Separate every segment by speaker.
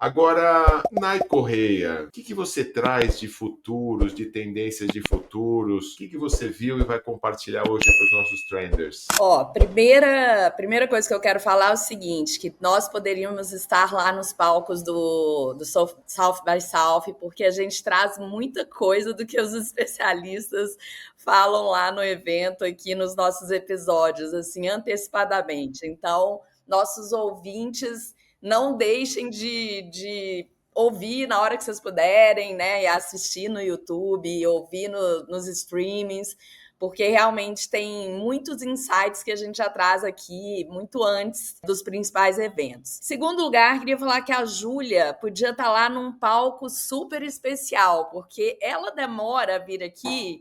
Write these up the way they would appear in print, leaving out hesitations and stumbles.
Speaker 1: Agora, Nai Correia, o que você traz de futuros, de tendências de futuros? O que você viu e vai compartilhar hoje com os nossos trenders?
Speaker 2: Ó, primeira coisa que eu quero falar é o seguinte, que nós poderíamos estar lá nos palcos do South by South, porque a gente traz muita coisa do que os especialistas falam lá no evento, aqui nos nossos episódios, assim, antecipadamente. Então, nossos ouvintes, não deixem de ouvir na hora que vocês puderem, né? E assistir no YouTube, ouvir nos streamings, porque realmente tem muitos insights que a gente já traz aqui muito antes dos principais eventos. Segundo lugar, queria falar que a Júlia podia estar lá num palco super especial, porque ela demora a vir aqui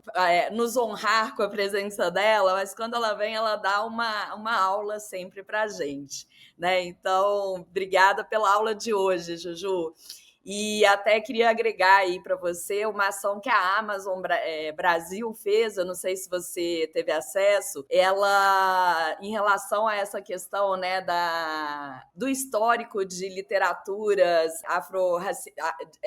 Speaker 2: nos honrar com a presença dela, mas quando ela vem, ela dá uma aula sempre pra gente, né? Então, obrigada pela aula de hoje, Juju. E até queria agregar aí para você uma ação que a Amazon Brasil fez, eu não sei se você teve acesso, ela, em relação a essa questão, né, do histórico de literaturas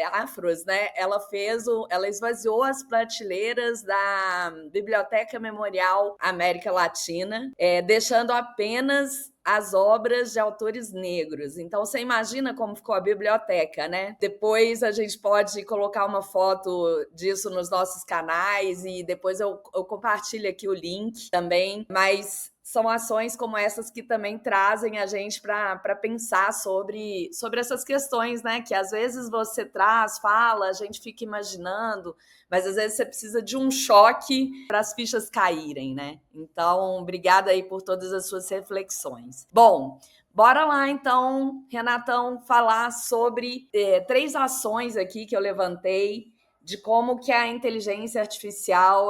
Speaker 2: afros, né, ela esvaziou as prateleiras da Biblioteca Memorial América Latina, deixando apenas as obras de autores negros. Então, você imagina como ficou a biblioteca, né? Depois a gente pode colocar uma foto disso nos nossos canais e depois eu compartilho aqui o link também. Mas são ações como essas que também trazem a gente para pensar sobre essas questões, né? Que às vezes você traz, fala, a gente fica imaginando, mas às vezes você precisa de um choque para as fichas caírem, né? Então, obrigada aí por todas as suas reflexões. Bom, bora lá então, Renatão, falar sobre 3 ações aqui que eu levantei de como que a inteligência artificial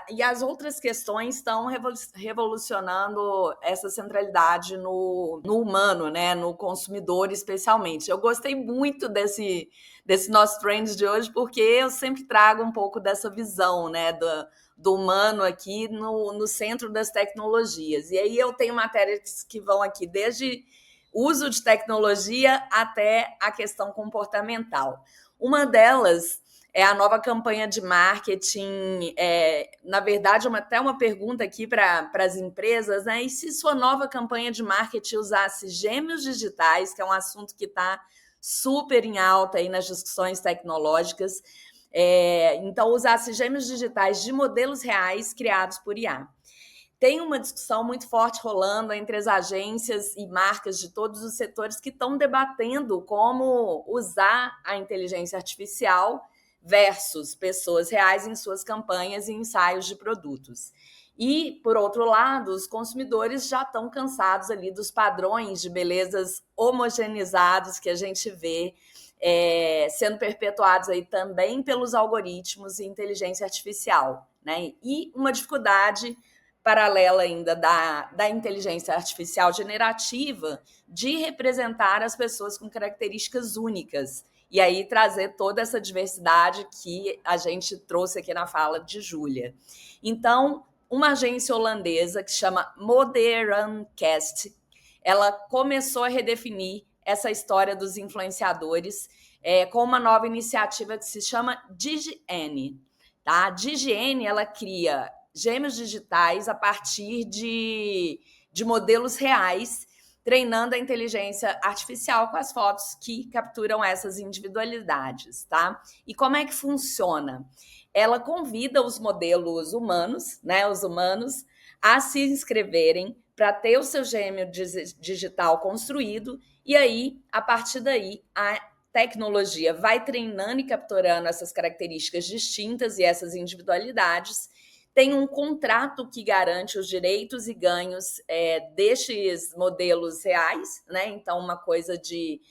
Speaker 2: e as outras questões estão revolucionando essa centralidade no humano, né, no consumidor especialmente. Eu gostei muito desse nosso trend de hoje, porque eu sempre trago um pouco dessa visão, né, do humano aqui no centro das tecnologias. E aí eu tenho matérias que vão aqui desde uso de tecnologia até a questão comportamental. Uma delas é a nova campanha de marketing, na verdade, até uma pergunta aqui para as empresas, né? E se sua nova campanha de marketing usasse gêmeos digitais, que é um assunto que está super em alta aí nas discussões tecnológicas, então usasse gêmeos digitais de modelos reais criados por IA. Tem uma discussão muito forte rolando entre as agências e marcas de todos os setores que estão debatendo como usar a inteligência artificial versus pessoas reais em suas campanhas e ensaios de produtos. E, por outro lado, os consumidores já estão cansados ali dos padrões de belezas homogeneizados que a gente vê sendo perpetuados aí também pelos algoritmos e inteligência artificial, né? E uma dificuldade paralela ainda da inteligência artificial generativa de representar as pessoas com características únicas. E aí trazer toda essa diversidade que a gente trouxe aqui na fala de Júlia. Então, uma agência holandesa que chama Moderancast, ela começou a redefinir essa história dos influenciadores com uma nova iniciativa que se chama DigiN. Tá? A DigiN, ela cria gêmeos digitais a partir de modelos reais, treinando a inteligência artificial com as fotos que capturam essas individualidades, tá? E como é que funciona? Ela convida os modelos humanos, né, os humanos, a se inscreverem para ter o seu gêmeo digital construído, e aí, a partir daí, a tecnologia vai treinando e capturando essas características distintas e essas individualidades. Tem um contrato que garante os direitos e ganhos destes modelos reais, né? Então, uma coisa de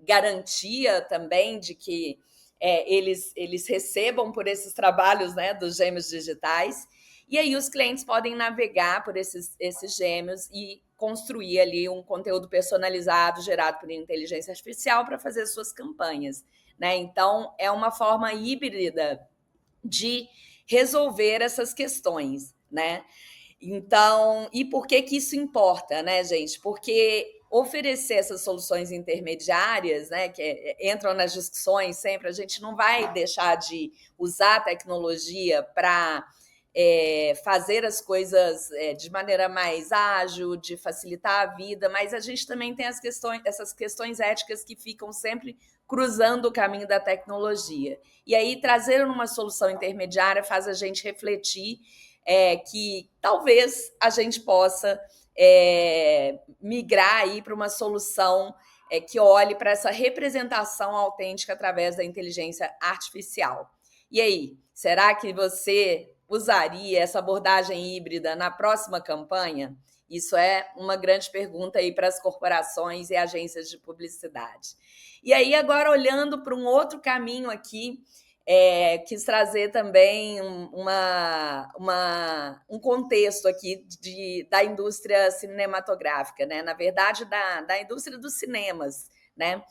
Speaker 2: garantia também de que eles recebam por esses trabalhos, né, dos gêmeos digitais. E aí os clientes podem navegar por esses gêmeos e construir ali um conteúdo personalizado gerado por inteligência artificial para fazer suas campanhas, né? Então, é uma forma híbrida de resolver essas questões, né? Então, e por que isso importa, né, gente? Porque oferecer essas soluções intermediárias, né, que entram nas discussões sempre. A gente não vai deixar de usar a tecnologia para fazer as coisas de maneira mais ágil, de facilitar a vida, mas a gente também tem essas questões éticas que ficam sempre cruzando o caminho da tecnologia. E aí, trazer uma solução intermediária faz a gente refletir que talvez a gente possa migrar aí para uma solução que olhe para essa representação autêntica através da inteligência artificial. E aí, será que você usaria essa abordagem híbrida na próxima campanha? Isso é uma grande pergunta aí para as corporações e agências de publicidade. E aí, agora, olhando para um outro caminho aqui, quis trazer também um contexto aqui da indústria cinematográfica, né? Na verdade, da indústria dos cinemas, né?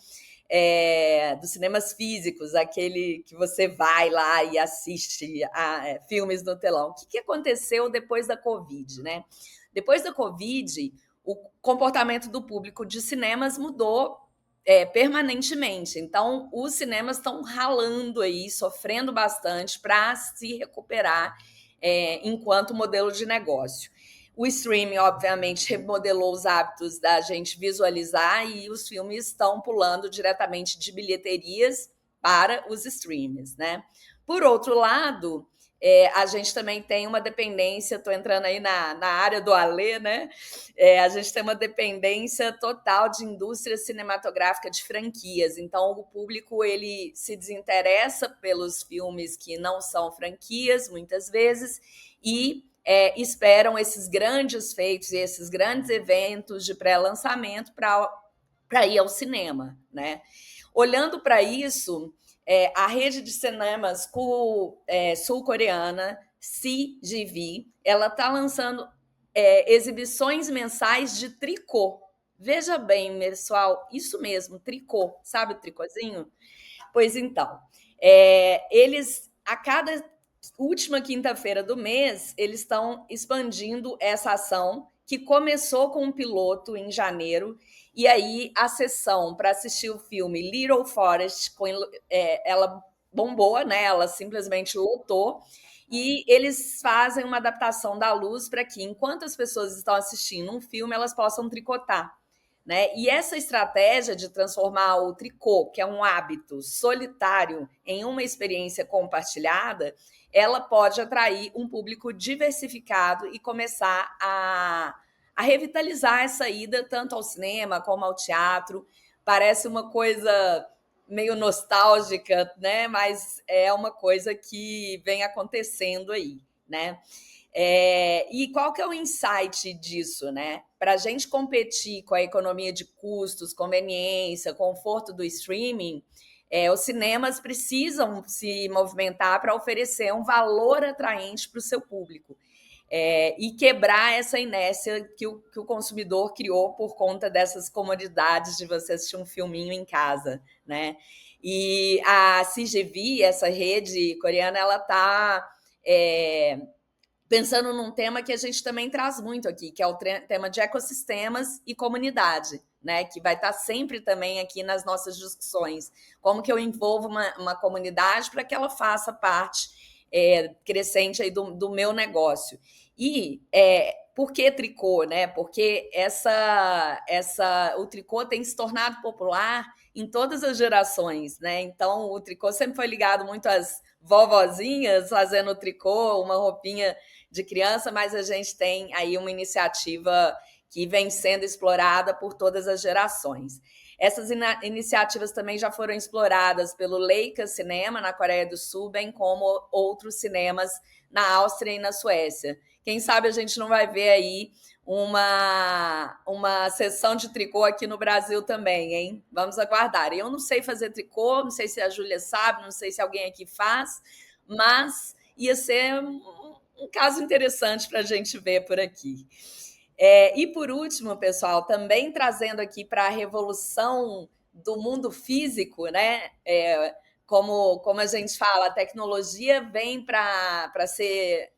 Speaker 2: Dos cinemas físicos, aquele que você vai lá e assiste a filmes no telão. O que aconteceu depois da Covid, né? Depois da Covid, o comportamento do público de cinemas mudou permanentemente. Então, os cinemas estão ralando aí, sofrendo bastante para se recuperar enquanto modelo de negócio. O streaming, obviamente, remodelou os hábitos da gente visualizar e os filmes estão pulando diretamente de bilheterias para os streams, né? Por outro lado, a gente também tem uma dependência, estou entrando aí na área do Alê, né? A gente tem uma dependência total de indústria cinematográfica de franquias. Então, o público ele se desinteressa pelos filmes que não são franquias, muitas vezes, e esperam esses grandes feitos e esses grandes eventos de pré-lançamento para ir ao cinema, né? Olhando para isso, a rede de cinemas sul-coreana, CGV, ela está lançando exibições mensais de tricô. Veja bem, pessoal, isso mesmo, tricô. Sabe o tricôzinho? Pois então, eles, a cada última quinta-feira do mês, eles estão expandindo essa ação, que começou com um piloto em janeiro, e aí a sessão para assistir o filme Little Forest, ela bombou, né? Ela simplesmente lotou, e eles fazem uma adaptação da luz para que, enquanto as pessoas estão assistindo um filme, elas possam tricotar. Né? E essa estratégia de transformar o tricô, que é um hábito solitário, em uma experiência compartilhada, ela pode atrair um público diversificado e começar a revitalizar essa ida tanto ao cinema como ao teatro. Parece uma coisa meio nostálgica, né? Mas é uma coisa que vem acontecendo aí, né? E qual que é o insight disso, né? Para a gente competir com a economia de custos, conveniência, conforto do streaming, os cinemas precisam se movimentar para oferecer um valor atraente para o seu público. E quebrar essa inércia que o consumidor criou por conta dessas comodidades de você assistir um filminho em casa, né? E a CGV, essa rede coreana, ela está pensando num tema que a gente também traz muito aqui, que é o tema de ecossistemas e comunidade, né? Que vai estar sempre também aqui nas nossas discussões. Como que eu envolvo uma comunidade para que ela faça parte crescente aí do meu negócio. E por que tricô, né? Porque o tricô tem se tornado popular em todas as gerações, né? Então, o tricô sempre foi ligado muito às vovozinhas fazendo tricô, uma roupinha de criança, mas a gente tem aí uma iniciativa que vem sendo explorada por todas as gerações. Essas iniciativas também já foram exploradas pelo Leica Cinema, na Coreia do Sul, bem como outros cinemas na Áustria e na Suécia. Quem sabe a gente não vai ver aí uma sessão de tricô aqui no Brasil também, hein? Vamos aguardar. Eu não sei fazer tricô, não sei se a Júlia sabe, não sei se alguém aqui faz, mas ia ser um caso interessante para a gente ver por aqui. E por último, pessoal, também trazendo aqui para a revolução do mundo físico, né? Como a gente fala, a tecnologia vem para ser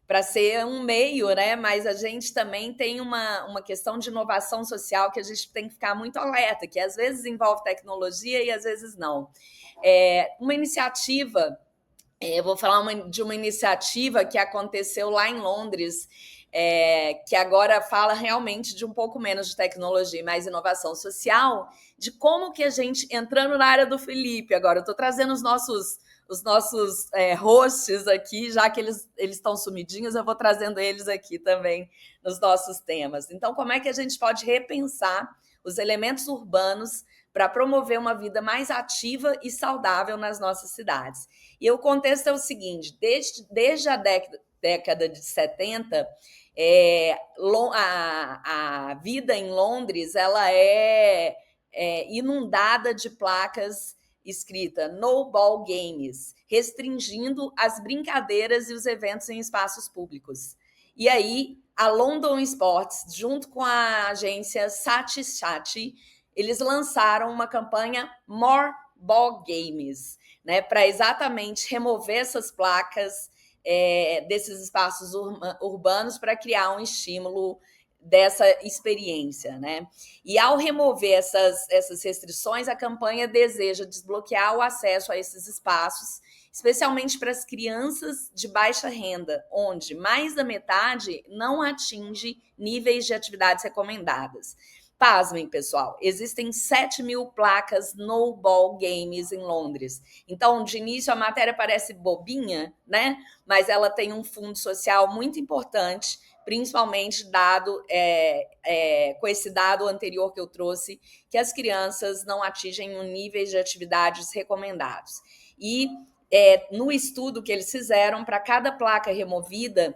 Speaker 2: para ser um meio, né? Mas a gente também tem uma questão de inovação social que a gente tem que ficar muito alerta, que às vezes envolve tecnologia e às vezes não. Uma iniciativa, eu vou falar de uma iniciativa que aconteceu lá em Londres, que agora fala realmente de um pouco menos de tecnologia e mais inovação social, de como que a gente, entrando na área do Felipe agora, eu estou trazendo os nossos hosts aqui, já que eles estão sumidinhos, eu vou trazendo eles aqui também nos nossos temas. Então, como é que a gente pode repensar os elementos urbanos para promover uma vida mais ativa e saudável nas nossas cidades? E o contexto é o seguinte, desde a década de 70, a vida em Londres ela é inundada de placas escrita No Ball Games, restringindo as brincadeiras e os eventos em espaços públicos. E aí, a London Sports, junto com a agência Saatchi, eles lançaram uma campanha More Ball Games, né, para exatamente remover essas placas desses espaços urbanos para criar um estímulo dessa experiência, né? E ao remover essas restrições, a campanha deseja desbloquear o acesso a esses espaços, especialmente para as crianças de baixa renda, onde mais da metade não atinge níveis de atividades recomendadas. Pasmem, pessoal, existem 7.000 placas No Ball Games em Londres. Então, de início, a matéria parece bobinha, né? Mas ela tem um fundo social muito importante, principalmente com esse dado anterior que eu trouxe, que as crianças não atingem um nível de atividades recomendados. E no estudo que eles fizeram, para cada placa removida,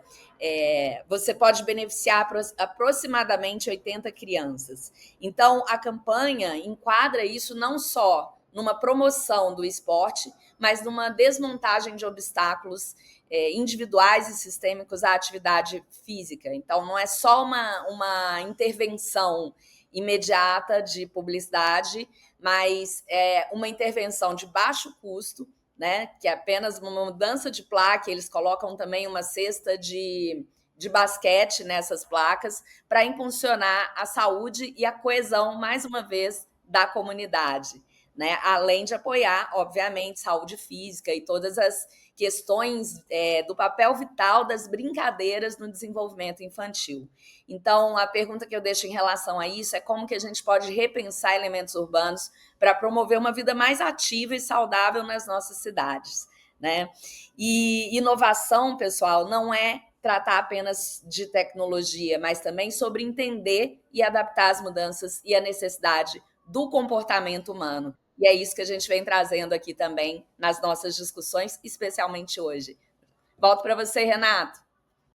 Speaker 2: você pode beneficiar aproximadamente 80 crianças. Então, a campanha enquadra isso não só numa promoção do esporte, mas numa desmontagem de obstáculos individuais e sistêmicos à atividade física. Então, não é só uma intervenção imediata de publicidade, mas uma intervenção de baixo custo, né, que é apenas uma mudança de placa. Eles colocam também uma cesta de basquete nessas placas para impulsionar a saúde e a coesão, mais uma vez, da comunidade, né? Além de apoiar, obviamente, saúde física e todas as questões do papel vital das brincadeiras no desenvolvimento infantil. Então, a pergunta que eu deixo em relação a isso é como que a gente pode repensar elementos urbanos para promover uma vida mais ativa e saudável nas nossas cidades, né? E inovação, pessoal, não é tratar apenas de tecnologia, mas também sobre entender e adaptar as mudanças e a necessidade do comportamento humano. E é isso que a gente vem trazendo aqui também nas nossas discussões, especialmente hoje. Volto para você, Renato.